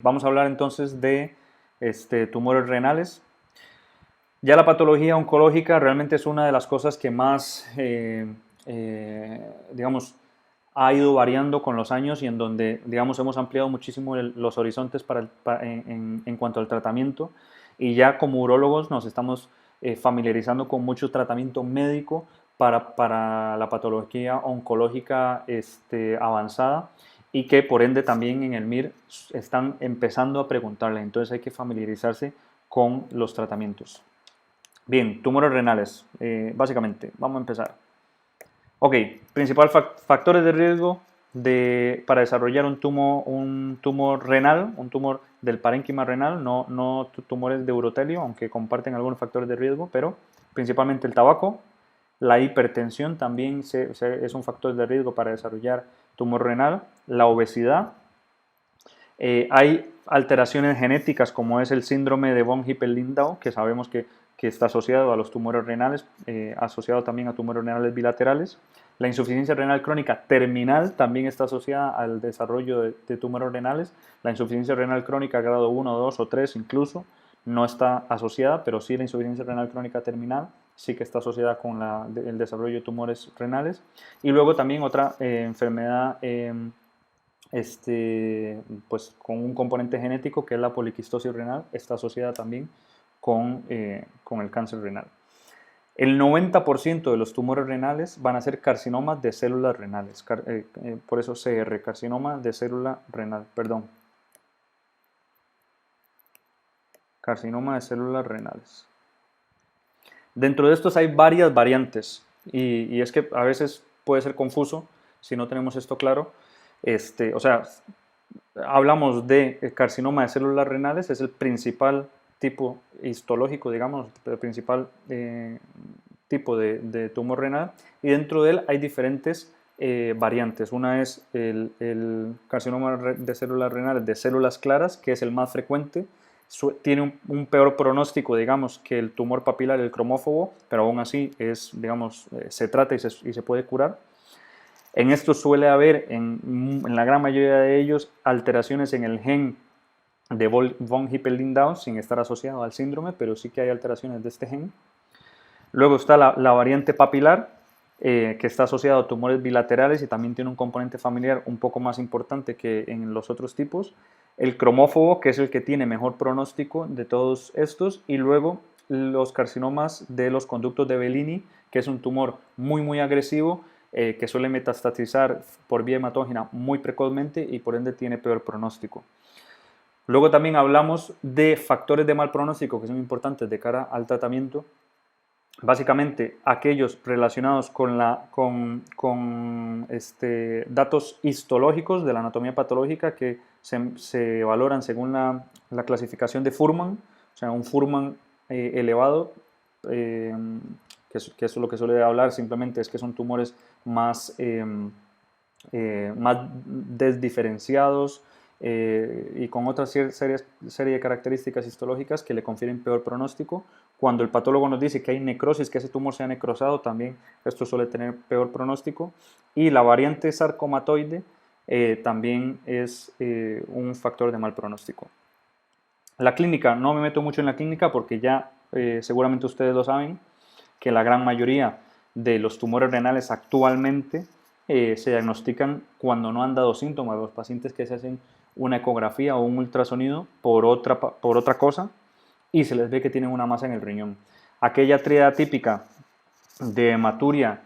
Vamos a hablar entonces de tumores renales. Ya la patología oncológica realmente es una de las cosas que más, digamos, ha ido variando con los años y en donde, digamos, hemos ampliado muchísimo los horizontes en cuanto al tratamiento, y ya como urólogos nos estamos familiarizando con mucho tratamiento médico para la patología oncológica avanzada, y que por ende también en el MIR están empezando a preguntarle. Entonces hay que familiarizarse con los tratamientos. Bien, tumores renales, básicamente, vamos a empezar. Ok, principal factores de riesgo para desarrollar un tumor renal, un tumor del parénquima renal, no tumores de urotelio, aunque comparten algunos factores de riesgo, pero principalmente el tabaco. La hipertensión también es un factor de riesgo para desarrollar tumor renal. La obesidad. Hay alteraciones genéticas como es el síndrome de von Hippel-Lindau, que sabemos que está asociado a los tumores renales, asociado también a tumores renales bilaterales. La insuficiencia renal crónica terminal también está asociada al desarrollo de tumores renales. La insuficiencia renal crónica grado 1, 2 o 3 incluso no está asociada, pero sí la insuficiencia renal crónica terminal sí que está asociada con el desarrollo de tumores renales. Y luego también otra enfermedad pues con un componente genético que es la poliquistosis renal, está asociada también con el cáncer renal. El 90% de los tumores renales van a ser carcinomas de células renales, por eso CR, carcinoma de célula renal, perdón. Carcinoma de células renales. Dentro de estos hay varias variantes y es que a veces puede ser confuso si no tenemos esto claro. O sea, hablamos de carcinoma de células renales, es el principal tipo histológico, digamos, el principal tipo de tumor renal, y dentro de él hay diferentes variantes. Una es el carcinoma de células renales de células claras, que es el más frecuente. Tiene un peor pronóstico, digamos, que el tumor papilar, el cromófobo, pero aún así se trata y se puede curar. En esto suele haber, en la gran mayoría de ellos, alteraciones en el gen de von Hippel-Lindau, sin estar asociado al síndrome, pero sí que hay alteraciones de este gen. Luego está la variante papilar, que está asociada a tumores bilaterales y también tiene un componente familiar un poco más importante que en los otros tipos. El cromófobo, que es el que tiene mejor pronóstico de todos estos. Y luego los carcinomas de los conductos de Bellini, que es un tumor muy agresivo, que suele metastatizar por vía hematógena muy precozmente y por ende tiene peor pronóstico. Luego también hablamos de factores de mal pronóstico que son importantes de cara al tratamiento. Básicamente aquellos relacionados con datos histológicos de la anatomía patológica que se valoran según la clasificación de Fuhrman, o sea, un Fuhrman elevado, que es lo que suele hablar simplemente es que son tumores más desdiferenciados, y con otra serie de características histológicas que le confieren peor pronóstico. Cuando el patólogo nos dice que hay necrosis, que ese tumor se ha necrosado, también esto suele tener peor pronóstico. Y la variante sarcomatoide también es un factor de mal pronóstico. La clínica, no me meto mucho en la clínica porque ya seguramente ustedes lo saben, que la gran mayoría de los tumores renales actualmente se diagnostican cuando no han dado síntomas. Los pacientes que se hacen una ecografía o un ultrasonido por otra cosa y se les ve que tienen una masa en el riñón. Aquella tríada típica de hematuria,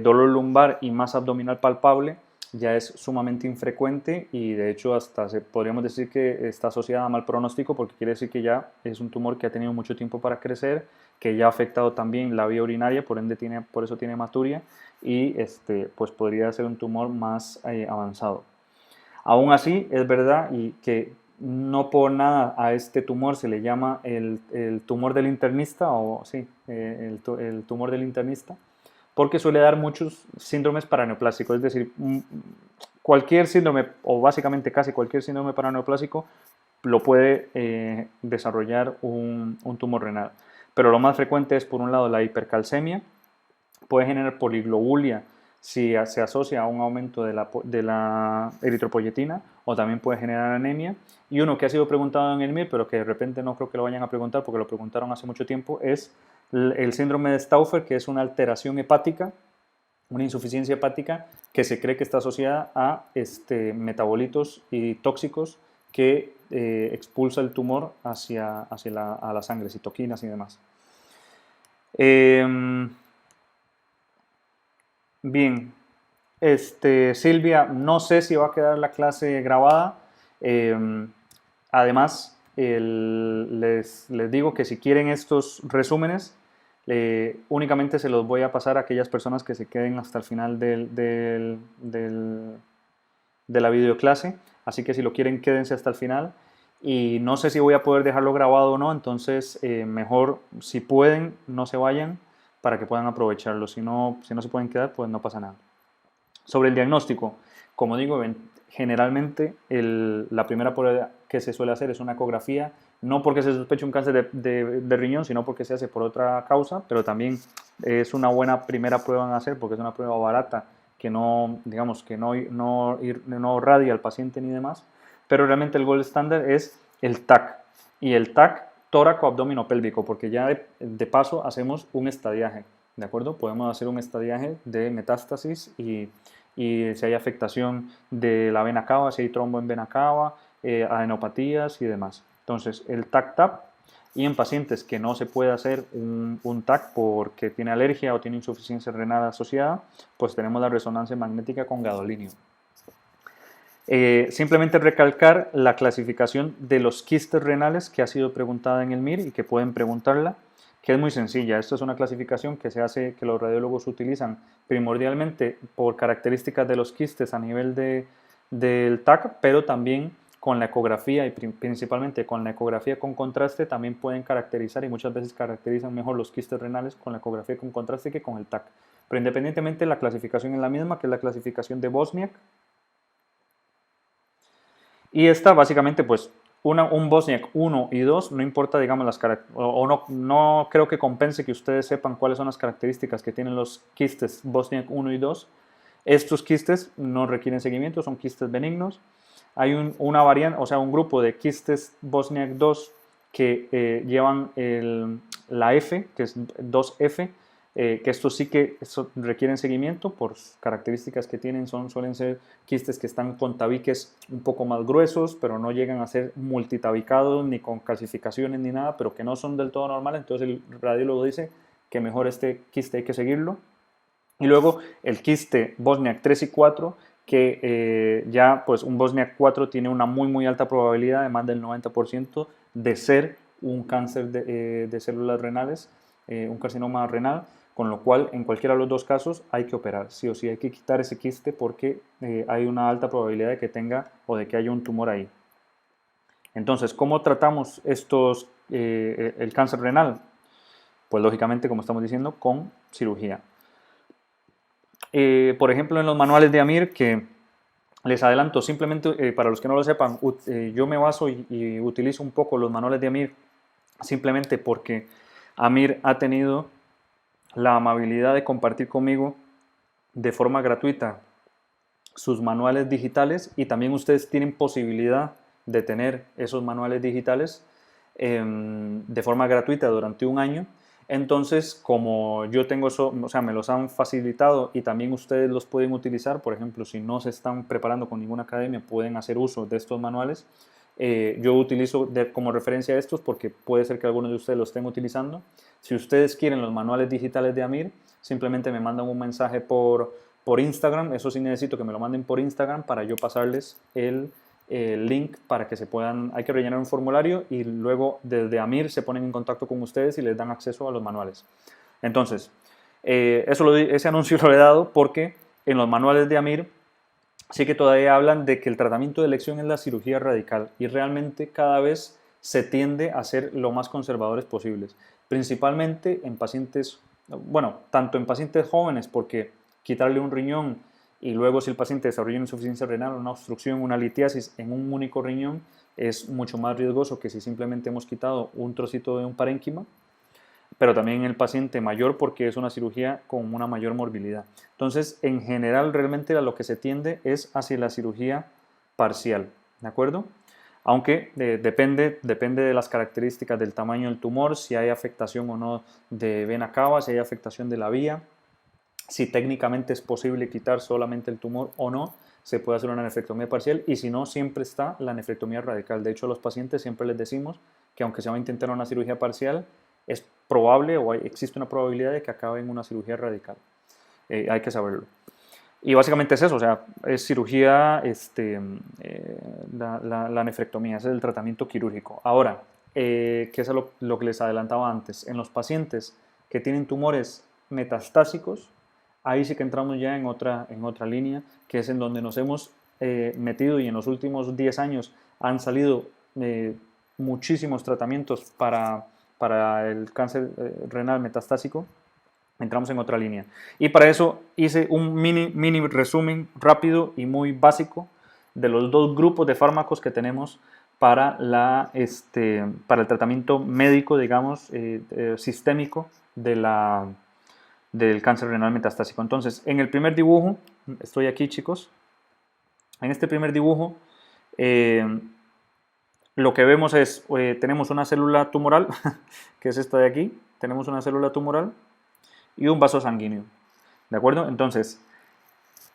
dolor lumbar y masa abdominal palpable ya es sumamente infrecuente, y de hecho hasta podríamos decir que está asociada a mal pronóstico, porque quiere decir que ya es un tumor que ha tenido mucho tiempo para crecer, que ya ha afectado también la vía urinaria, por ende por eso tiene hematuria, y pues podría ser un tumor más avanzado. Aún así, es verdad y que no por nada a este tumor se le llama el tumor del internista, o sí, el tumor del internista, porque suele dar muchos síndromes paraneoplásicos, es decir, cualquier síndrome, o básicamente casi cualquier síndrome paraneoplásico, lo puede desarrollar un tumor renal. Pero lo más frecuente es, por un lado, la hipercalcemia, puede generar poliglobulia si se asocia a un aumento de la eritropoyetina o también puede generar anemia. Y uno que ha sido preguntado en el MIR, pero que de repente no creo que lo vayan a preguntar porque lo preguntaron hace mucho tiempo, es el síndrome de Stauffer, que es una alteración hepática, una insuficiencia hepática que se cree que está asociada a metabolitos y tóxicos que expulsa el tumor a la sangre, citoquinas y demás. Bien, Silvia, no sé si va a quedar la clase grabada. Además, les digo que si quieren estos resúmenes, únicamente se los voy a pasar a aquellas personas que se queden hasta el final de la videoclase. Así que si lo quieren, quédense hasta el final. Y no sé si voy a poder dejarlo grabado o no, entonces mejor si pueden, no se vayan para que puedan aprovecharlo. Si no se pueden quedar, pues no pasa nada. Sobre el diagnóstico, como digo, generalmente la primera prueba que se suele hacer es una ecografía, no porque se sospeche un cáncer de riñón, sino porque se hace por otra causa, pero también es una buena primera prueba en hacer porque es una prueba barata que no, digamos, que no radia al paciente ni demás, pero realmente el gold estándar es el TAC, y el TAC tóraco abdomino pélvico, porque ya de paso hacemos un estadiaje, ¿de acuerdo? Podemos hacer un estadiaje de metástasis y si hay afectación de la vena cava, si hay trombo en vena cava, adenopatías y demás. Entonces, el TAC-TAP, y en pacientes que no se puede hacer un TAC porque tiene alergia o tiene insuficiencia renal asociada, pues tenemos la resonancia magnética con gadolinio. Simplemente recalcar la clasificación de los quistes renales que ha sido preguntada en el MIR y que pueden preguntarla, que es muy sencilla. Esto es una clasificación que se hace, que los radiólogos utilizan primordialmente por características de los quistes a nivel del TAC, pero también con la ecografía y principalmente con la ecografía con contraste también pueden caracterizar, y muchas veces caracterizan mejor los quistes renales con la ecografía con contraste que con el TAC. Pero independientemente la clasificación es la misma, que es la clasificación de Bosniak. Y esta básicamente pues un Bosniak 1 y 2, no importa digamos las características, no creo que compense que ustedes sepan cuáles son las características que tienen los quistes Bosniak 1 y 2. Estos quistes no requieren seguimiento, son quistes benignos. Hay una variante, o sea, un grupo de quistes Bosniak 2 que llevan la F, que es 2F, que estos sí que requieren seguimiento por características que tienen, suelen ser quistes que están con tabiques un poco más gruesos, pero no llegan a ser multitabicados ni con calcificaciones ni nada, pero que no son del todo normales, entonces el radiólogo dice que mejor este quiste hay que seguirlo. Y luego el quiste Bosniak 3 y 4, que ya pues un Bosniak 4 tiene una muy alta probabilidad, de más del 90%, de ser un cáncer de células renales, un carcinoma renal, con lo cual en cualquiera de los dos casos hay que operar, sí o sí hay que quitar ese quiste porque hay una alta probabilidad de que tenga o de que haya un tumor ahí. Entonces, ¿cómo tratamos el cáncer renal? Pues lógicamente, como estamos diciendo, con cirugía. Por ejemplo, en los manuales de AMIR, que les adelanto, simplemente para los que no lo sepan, yo me baso y utilizo un poco los manuales de AMIR simplemente porque AMIR ha tenido la amabilidad de compartir conmigo de forma gratuita sus manuales digitales, y también ustedes tienen posibilidad de tener esos manuales digitales de forma gratuita durante un año. Entonces, como yo tengo eso, o sea, me los han facilitado y también ustedes los pueden utilizar, por ejemplo, si no se están preparando con ninguna academia, pueden hacer uso de estos manuales. Yo utilizo como referencia estos porque puede ser que algunos de ustedes los estén utilizando. Si ustedes quieren los manuales digitales de AMIR, simplemente me mandan un mensaje por Instagram. Eso sí, necesito que me lo manden por Instagram para yo pasarles el link para que se puedan, hay que rellenar un formulario y luego desde AMIR se ponen en contacto con ustedes y les dan acceso a los manuales. Entonces, ese anuncio lo he dado porque en los manuales de AMIR sí que todavía hablan de que el tratamiento de elección es la cirugía radical, y realmente cada vez se tiende a ser lo más conservadores posibles, principalmente en pacientes, bueno, tanto en pacientes jóvenes, porque quitarle un riñón y luego si el paciente desarrolla una insuficiencia renal, una obstrucción, una litiasis en un único riñón, es mucho más riesgoso que si simplemente hemos quitado un trocito de un parénquima. pero también en el paciente mayor porque es una cirugía con una mayor morbilidad. Entonces, en general, realmente a lo que se tiende es hacia la cirugía parcial, ¿de acuerdo? Aunque depende de las características del tamaño del tumor, si hay afectación o no de vena cava, si hay afectación de la vía, si técnicamente es posible quitar solamente el tumor o no, se puede hacer una nefrectomía parcial y si no, siempre está la nefrectomía radical. De hecho, a los pacientes siempre les decimos que aunque se va a intentar una cirugía parcial, es probable o existe una probabilidad de que acabe en una cirugía radical. Hay que saberlo. Y básicamente es eso, o sea, es cirugía, la nefrectomía, ese es el tratamiento quirúrgico. Ahora, ¿qué es lo que les adelantaba antes? En los pacientes que tienen tumores metastásicos, ahí sí que entramos ya en otra línea, que es en donde nos hemos metido y en los últimos 10 años han salido muchísimos tratamientos para el cáncer renal metastásico. Entramos en otra línea. Y para eso hice un mini resumen rápido y muy básico de los dos grupos de fármacos que tenemos para para el tratamiento médico, digamos, sistémico del cáncer renal metastásico. Entonces, en el primer dibujo, estoy aquí, chicos, en este primer dibujo, lo que vemos es, tenemos una célula tumoral, que es esta de aquí, tenemos una célula tumoral y un vaso sanguíneo, ¿de acuerdo? Entonces,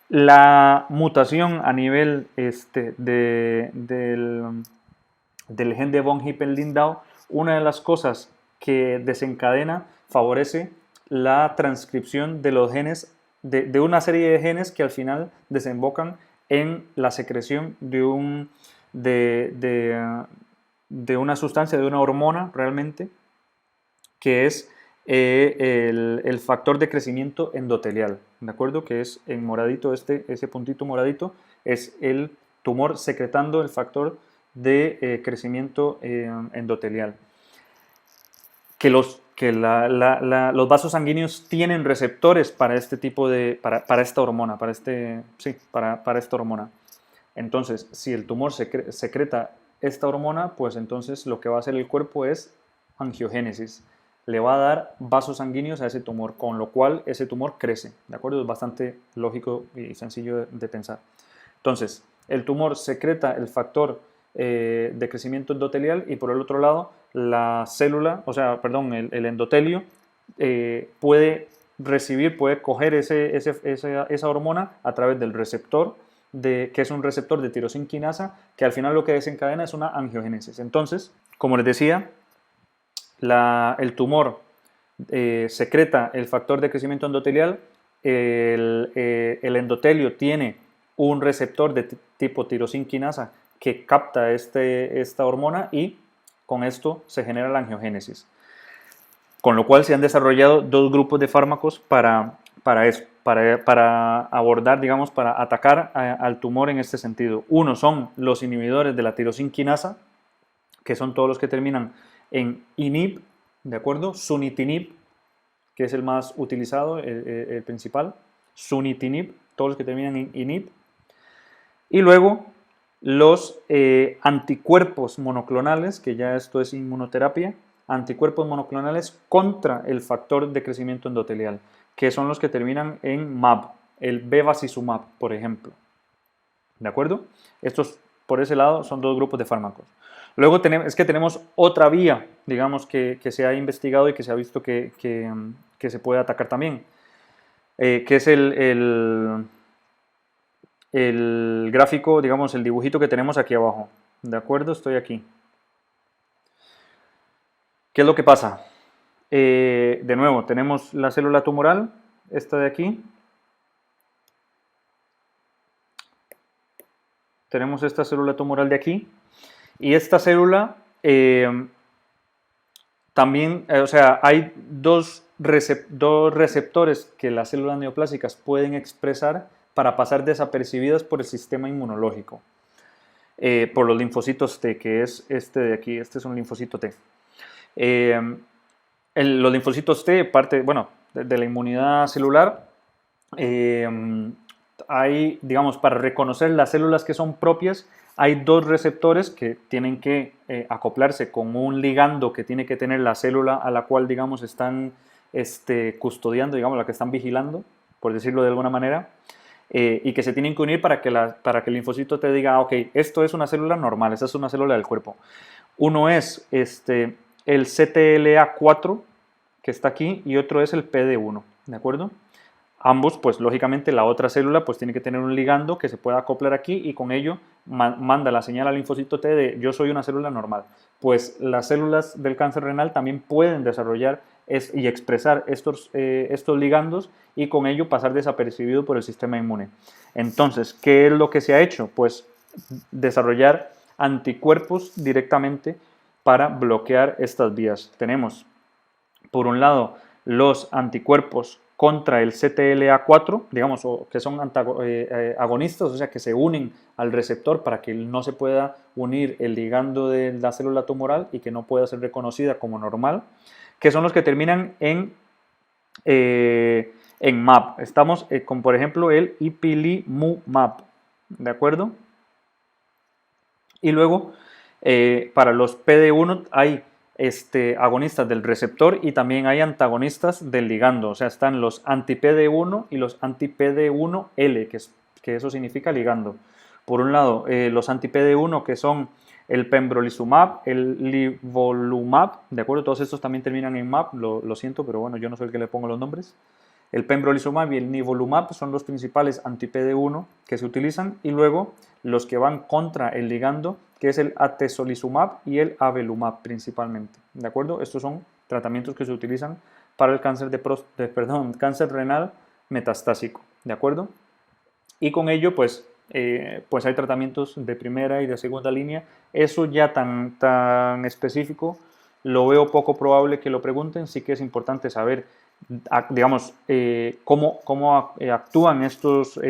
la mutación a nivel del gen de von Hippel-Lindau, una de las cosas que desencadena, favorece la transcripción de los genes, de una serie de genes que al final desembocan en la secreción de una sustancia, de una hormona realmente, que es el factor de crecimiento endotelial, ¿de acuerdo? Que es en moradito, ese puntito moradito, es el tumor secretando el factor de crecimiento endotelial. Que los vasos sanguíneos tienen receptores para este tipo para esta hormona, para esta hormona. Entonces, si el tumor secreta esta hormona, pues entonces lo que va a hacer el cuerpo es angiogénesis. Le va a dar vasos sanguíneos a ese tumor, con lo cual ese tumor crece, ¿de acuerdo? Es bastante lógico y sencillo de pensar. Entonces, el tumor secreta el factor de crecimiento endotelial y por el otro lado, la célula, el endotelio puede coger esa hormona a través del receptor, que es un receptor de tirosinquinasa, que al final lo que desencadena es una angiogénesis. Entonces, como les decía, el tumor secreta el factor de crecimiento endotelial, el endotelio tiene un receptor de tipo tirosinquinasa que capta esta hormona y con esto se genera la angiogénesis. Con lo cual se han desarrollado dos grupos de fármacos para eso, para abordar, digamos, para atacar al tumor en este sentido. Uno son los inhibidores de la tirosinquinasa, que son todos los que terminan en inhib, ¿de acuerdo? Sunitinib, que es el más utilizado, el principal. Sunitinib, todos los que terminan en inhib. Y luego los anticuerpos monoclonales, que ya esto es inmunoterapia, anticuerpos monoclonales contra el factor de crecimiento endotelial, que son los que terminan en MAB, el bevacizumab, por ejemplo. ¿De acuerdo? Estos, por ese lado, son dos grupos de fármacos. Luego tenemos otra vía, digamos, que se ha investigado y que se ha visto que se puede atacar también, que es el gráfico, digamos, el dibujito que tenemos aquí abajo. ¿De acuerdo? Estoy aquí. ¿Qué es lo que pasa? De nuevo, tenemos la célula tumoral, esta de aquí. Tenemos esta célula tumoral de aquí. Y esta célula también, hay dos receptores que las células neoplásicas pueden expresar para pasar desapercibidas por el sistema inmunológico, por los linfocitos T, que es este de aquí, este es un linfocito T. Los linfocitos T, parte, bueno, de la inmunidad celular, hay, digamos, para reconocer las células que son propias, hay dos receptores que tienen que acoplarse con un ligando que tiene que tener la célula a la cual, digamos, están custodiando, digamos, la que están vigilando, por decirlo de alguna manera, y que se tienen que unir para que el linfocito te diga, ok, esto es una célula normal, esta es una célula del cuerpo. Uno es el CTLA4, que está aquí, y otro es el PD1, ¿de acuerdo? Ambos, pues lógicamente la otra célula pues tiene que tener un ligando que se pueda acoplar aquí y con ello manda la señal al linfocito T de yo soy una célula normal. Pues las células del cáncer renal también pueden desarrollar y expresar estos ligandos y con ello pasar desapercibido por el sistema inmune. Entonces, ¿qué es lo que se ha hecho? Pues desarrollar anticuerpos directamente para bloquear estas vías. Tenemos, por un lado, los anticuerpos contra el CTLA4, digamos, que son agonistas, o sea, que se unen al receptor para que no se pueda unir el ligando de la célula tumoral y que no pueda ser reconocida como normal, que son los que terminan en MAP. Estamos con, por ejemplo, el ipilimumab, ¿de acuerdo? Y luego, para los PD1 hay agonistas del receptor y también hay antagonistas del ligando, o sea, están los anti-PD1 y los anti-PD1L, que eso significa ligando. Por un lado, los anti-PD1 que son el pembrolizumab, el nivolumab, ¿de acuerdo? Todos estos también terminan en MAP, lo siento, pero bueno, yo no soy el que le pongo los nombres. El pembrolizumab y el nivolumab son los principales anti-PD1 que se utilizan y luego los que van contra el ligando, que es el atezolizumab y el avelumab principalmente, ¿de acuerdo? Estos son tratamientos que se utilizan para el cáncer cáncer renal metastásico, ¿de acuerdo? Y con ello, pues hay tratamientos de primera y de segunda línea. Eso ya tan específico lo veo poco probable que lo pregunten, sí que es importante saber, digamos, cómo actúan estos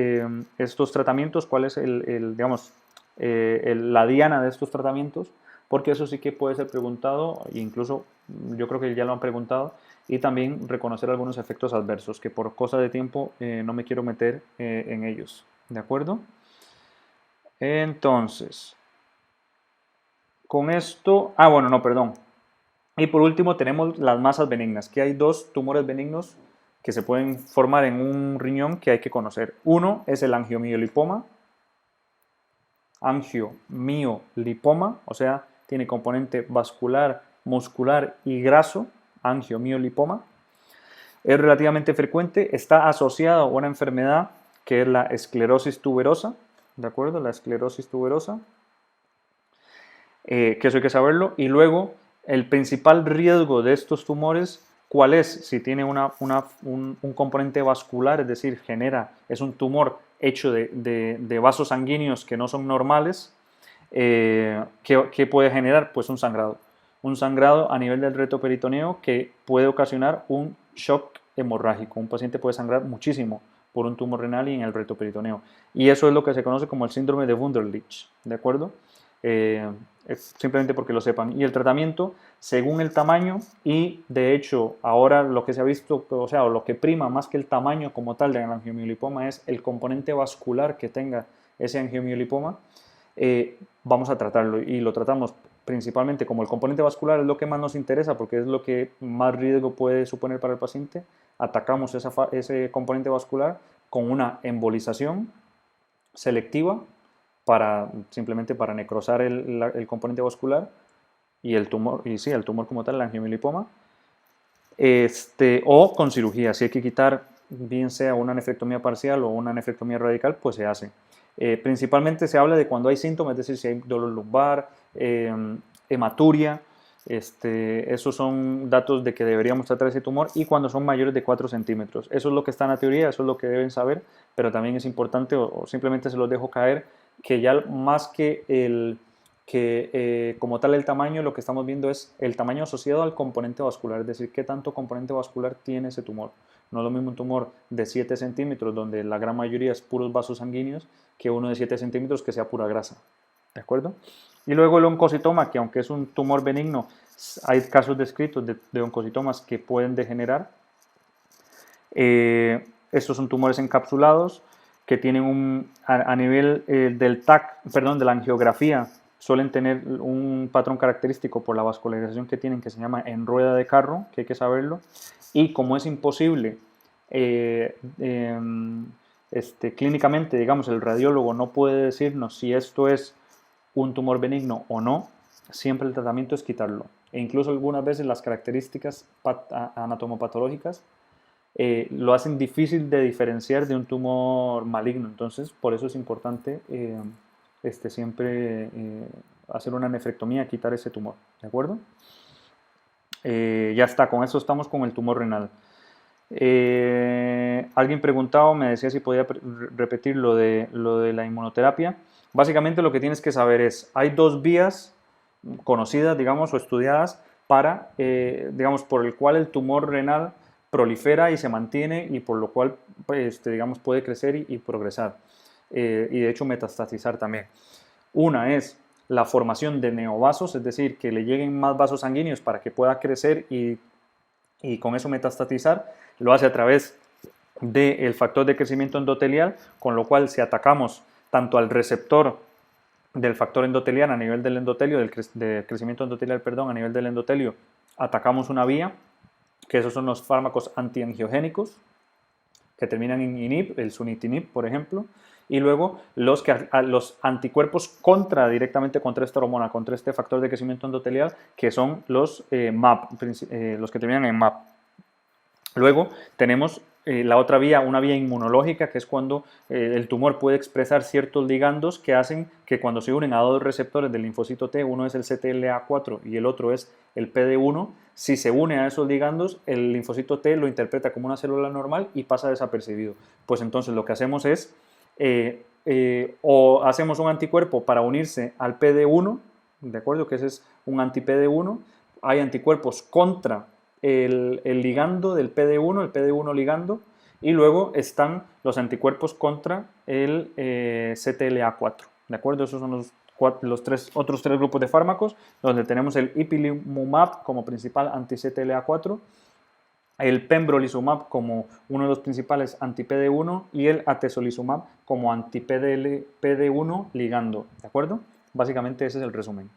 tratamientos, cuál es digamos, la diana de estos tratamientos, porque eso sí que puede ser preguntado, e incluso yo creo que ya lo han preguntado, y también reconocer algunos efectos adversos, que por cosa de tiempo no me quiero meter en ellos, ¿de acuerdo? Entonces, con esto, bueno, no, perdón. Y por último tenemos las masas benignas, que hay dos tumores benignos que se pueden formar en un riñón que hay que conocer. Uno es el angiomiolipoma, o sea, tiene componente vascular, muscular y graso, angiomiolipoma. Es relativamente frecuente, está asociado a una enfermedad que es la esclerosis tuberosa, ¿de acuerdo? La esclerosis tuberosa, que eso hay que saberlo. Y luego, el principal riesgo de estos tumores, ¿cuál es? Si tiene un componente vascular, es decir, es un tumor hecho de vasos sanguíneos que no son normales, ¿qué puede generar? Pues un sangrado. Un sangrado a nivel del retroperitoneo que puede ocasionar un shock hemorrágico. Un paciente puede sangrar muchísimo por un tumor renal y en el retroperitoneo. Y eso es lo que se conoce como el síndrome de Wunderlich, ¿de acuerdo? Simplemente porque lo sepan. Y el tratamiento, según el tamaño, y de hecho ahora lo que se ha visto, o sea, lo que prima más que el tamaño como tal del angiomiolipoma es el componente vascular que tenga ese angiomiolipoma. Vamos a tratarlo y lo tratamos principalmente como el componente vascular es lo que más nos interesa porque es lo que más riesgo puede suponer para el paciente. Atacamos ese componente vascular con una embolización selectiva simplemente para necrosar el componente vascular y el tumor como tal, el angiomiolipoma, o con cirugía. Si hay que quitar, bien sea una nefrectomía parcial o una nefrectomía radical, pues se hace. Principalmente se habla de cuando hay síntomas, es decir, si hay dolor lumbar, hematuria, esos son datos de que deberíamos tratar ese tumor y cuando son mayores de 4 centímetros. Eso es lo que está en la teoría, eso es lo que deben saber, pero también es importante, o simplemente se los dejo caer, que ya más que como tal el tamaño, lo que estamos viendo es el tamaño asociado al componente vascular, es decir, qué tanto componente vascular tiene ese tumor. No es lo mismo un tumor de 7 centímetros, donde la gran mayoría es puros vasos sanguíneos, que uno de 7 centímetros que sea pura grasa. ¿De acuerdo? Y luego el oncocitoma, que aunque es un tumor benigno, hay casos descritos de oncocitomas que pueden degenerar. Estos son tumores encapsulados que tienen a nivel del TAC, perdón, de la angiografía, suelen tener un patrón característico por la vascularización que tienen, que se llama en rueda de carro, que hay que saberlo, y como es imposible clínicamente, digamos, el radiólogo no puede decirnos si esto es un tumor benigno o no, siempre el tratamiento es quitarlo. E incluso algunas veces las características anatomopatológicas lo hacen difícil de diferenciar de un tumor maligno. Entonces, por eso es importante siempre hacer una nefrectomía, quitar ese tumor. ¿De acuerdo? Ya está, con eso estamos con el tumor renal. Alguien preguntaba, me decía si podía repetir lo de la inmunoterapia. Básicamente lo que tienes que saber es, hay dos vías conocidas, digamos, o estudiadas para, digamos, por el cual el tumor renal prolifera y se mantiene y por lo cual, digamos, puede crecer y progresar y de hecho metastatizar también. Una es la formación de neovasos, es decir, que le lleguen más vasos sanguíneos para que pueda crecer y con eso metastatizar. Lo hace a través del factor de crecimiento endotelial, con lo cual si atacamos tanto al receptor del factor endotelial a nivel del endotelio, del crecimiento endotelial, perdón, a nivel del endotelio, atacamos una vía, que esos son los fármacos antiangiogénicos, que terminan en inhib, el sunitinib, por ejemplo, y luego los anticuerpos directamente contra esta hormona, contra este factor de crecimiento endotelial, que son los MAP, los que terminan en MAP. Luego tenemos la otra vía, una vía inmunológica, que es cuando el tumor puede expresar ciertos ligandos que hacen que cuando se unen a dos receptores del linfocito T, uno es el CTLA4 y el otro es el PD1, si se une a esos ligandos, el linfocito T lo interpreta como una célula normal y pasa desapercibido. Pues entonces lo que hacemos es, o hacemos un anticuerpo para unirse al PD1, ¿de acuerdo? Que ese es un anti-PD1, hay anticuerpos contra el ligando del PD1, el PD1 ligando, y luego están los anticuerpos contra el CTLA4, ¿de acuerdo? Esos son los otros tres grupos de fármacos, donde tenemos el ipilimumab como principal anti-CTLA4, el pembrolizumab como uno de los principales anti-PD1 y el atezolizumab como anti-PD1 ligando, ¿de acuerdo? Básicamente ese es el resumen.